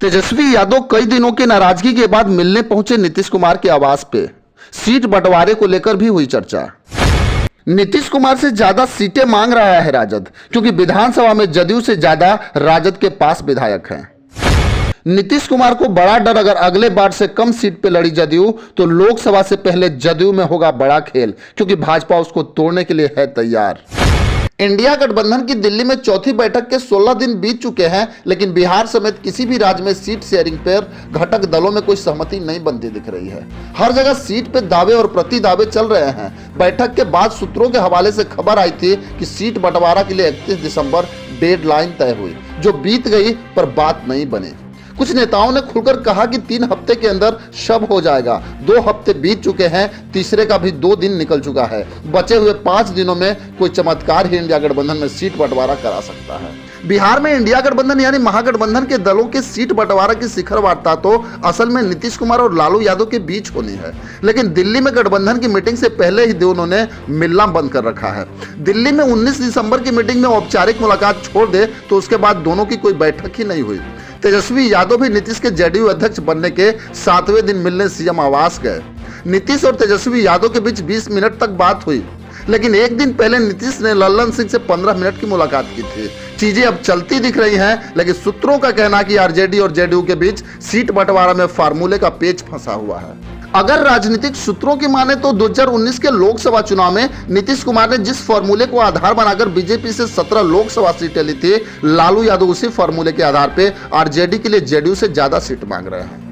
तेजस्वी यादव कई दिनों की नाराजगी के बाद मिलने पहुंचे नीतीश कुमार के आवास पे। सीट बंटवारे को लेकर भी हुई चर्चा। नीतीश कुमार से ज्यादा सीटें मांग रहा है राजद, क्योंकि विधानसभा में जदयू से ज्यादा राजद के पास विधायक हैं। नीतीश कुमार को बड़ा डर, अगर अगले बार से कम सीट पे लड़ी जदयू तो लोकसभा से पहले जदयू में होगा बड़ा खेल, क्योंकि भाजपा उसको तोड़ने के लिए है तैयार। इंडिया गठबंधन की दिल्ली में चौथी बैठक के 16 दिन बीत चुके हैं, लेकिन बिहार समेत किसी भी राज्य में सीट शेयरिंग पर घटक दलों में कोई सहमति नहीं बनती दिख रही है। हर जगह सीट पे दावे और प्रति दावे चल रहे हैं। बैठक के बाद सूत्रों के हवाले से खबर आई थी कि सीट बंटवारा के लिए 31 दिसंबर डेडलाइन तय हुई, जो बीत गई पर बात नहीं बनी। कुछ नेताओं ने खुलकर कहा कि 3 हफ्ते के अंदर शव हो जाएगा। 2 हफ्ते बीत चुके हैं, तीसरे का भी 2 दिन निकल चुका है। बचे हुए 5 दिनों में कोई चमत्कार ही इंडिया गठबंधन में सीट बंटवारा करा सकता है। बिहार में इंडिया गठबंधन यानी महागठबंधन के दलों के सीट बंटवारा की शिखर वार्ता तो असल में नीतीश कुमार और लालू यादव के बीच होनी है, लेकिन दिल्ली में गठबंधन की मीटिंग से पहले ही दोनों ने मिलना बंद कर रखा है। दिल्ली में 19 दिसंबर की मीटिंग में औपचारिक मुलाकात छोड़ दे तो उसके बाद दोनों की कोई बैठक ही नहीं हुई। तेजस्वी यादव भी नीतीश के जेडीयू अध्यक्ष बनने के 7वें दिन मिलने सीएम आवास गए। नीतीश और तेजस्वी यादव के बीच 20 मिनट तक बात हुई, लेकिन एक दिन पहले नीतीश ने लल्लन सिंह से 15 मिनट की मुलाकात की थी। चीजें अब चलती दिख रही हैं, लेकिन सूत्रों का कहना कि आरजेडी और जेडीयू के बीच सीट बंटवारा में फार्मूले का पेच फंसा हुआ है। अगर राजनीतिक सूत्रों की माने तो 2019 के लोकसभा चुनाव में नीतीश कुमार ने जिस फॉर्मूले को आधार बनाकर बीजेपी से 17 लोकसभा सीटें ली थी, लालू यादव उसी फॉर्मूले के आधार पे आरजेडी के लिए जेडीयू से ज्यादा सीट मांग रहे हैं।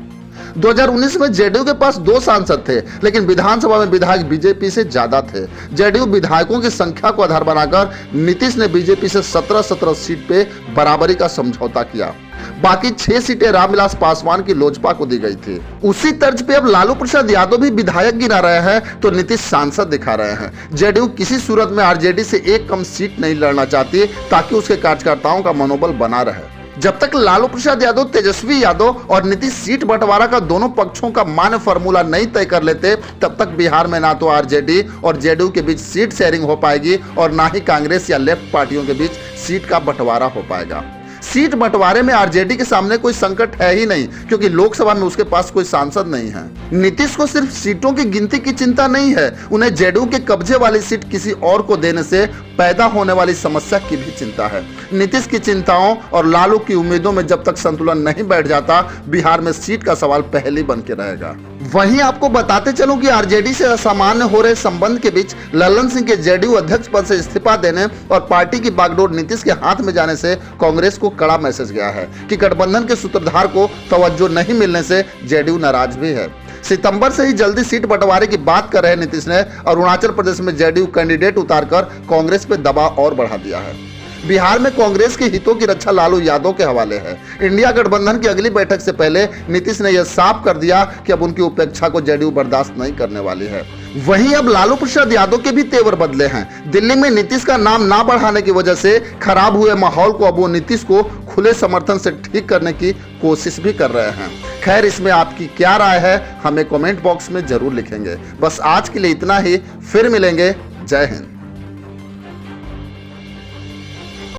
2019 में जेडीयू के पास 2 सांसद थे, लेकिन विधानसभा में विधायक बीजेपी से ज्यादा थे। जेडीयू विधायकों की संख्या को आधार बनाकर नीतीश ने बीजेपी से 17 सीट पे बराबरी का समझौता किया। बाकी 6 सीटें रामविलास पासवान की लोजपा को दी गई थी। उसी तर्ज पे अब लालू प्रसाद यादव भी विधायक गिना रहे हैं तो नीतीश सांसद दिखा रहे हैं। जेडीयू किसी सूरत में आरजेडी से एक कम सीट नहीं लड़ना चाहती, ताकि उसके कार्यकर्ताओं का मनोबल बना रहे। जब तक लालू प्रसाद यादव, तेजस्वी यादव और नीतीश सीट बंटवारा का दोनों पक्षों का मान्य फॉर्मूला नहीं तय कर लेते, तब तक बिहार में ना तो आरजेडी और जेडीयू के बीच सीट शेयरिंग हो पाएगी और ना ही कांग्रेस या लेफ्ट पार्टियों के बीच सीट का बंटवारा हो पाएगा। सीट बंटवारे में आरजेडी के सामने कोई संकट है ही नहीं, क्योंकि लोकसभा में उसके पास कोई सांसद नहीं है। नीतीश को सिर्फ सीटों की गिनती की चिंता नहीं है, उन्हें जेडीयू के कब्जे वाली सीट किसी और को देने से पैदा होने वाली समस्या की भी चिंता है। नीतीश की चिंताओं और लालू की उम्मीदों में जब तक संतुलन नहीं बैठ जाता, बिहार में सीट का सवाल पहले बन के रहेगा। वहीं आपको बताते चलूं कि आरजेडी से असामान्य हो रहे संबंध के बीच लल्लन सिंह के जेडीयू अध्यक्ष पद से इस्तीफा देने और पार्टी की बागडोर नीतीश के हाथ में जाने से कांग्रेस को कड़ा मैसेज गया है कि गठबंधन के सूत्रधार को तवज्जो नहीं मिलने से जेडीयू नाराज भी है। सितंबर से ही जल्दी सीट बंटवारे की बात कर रहे नीतीश ने अरुणाचल प्रदेश में जेडीयू कैंडिडेट उतारकर कांग्रेस पे दबाव और बढ़ा दिया है। बिहार में कांग्रेस के हितों की रक्षा लालू यादव के हवाले है। इंडिया गठबंधन की अगली बैठक से पहले नीतीश ने यह साफ कर दिया कि अब उनकी उपेक्षा को जेडीयू बर्दाश्त नहीं करने वाली है। वहीं अब लालू प्रसाद यादव के भी तेवर बदले हैं। दिल्ली में नीतीश का नाम ना बढ़ाने की वजह से खराब हुए माहौल को अब वो नीतीश को खुले समर्थन से ठीक करने की कोशिश भी कर रहे हैं। खैर, इसमें आपकी क्या राय है हमें कमेंट बॉक्स में जरूर लिखेंगे। बस आज के लिए इतना ही, फिर मिलेंगे। जय हिंद।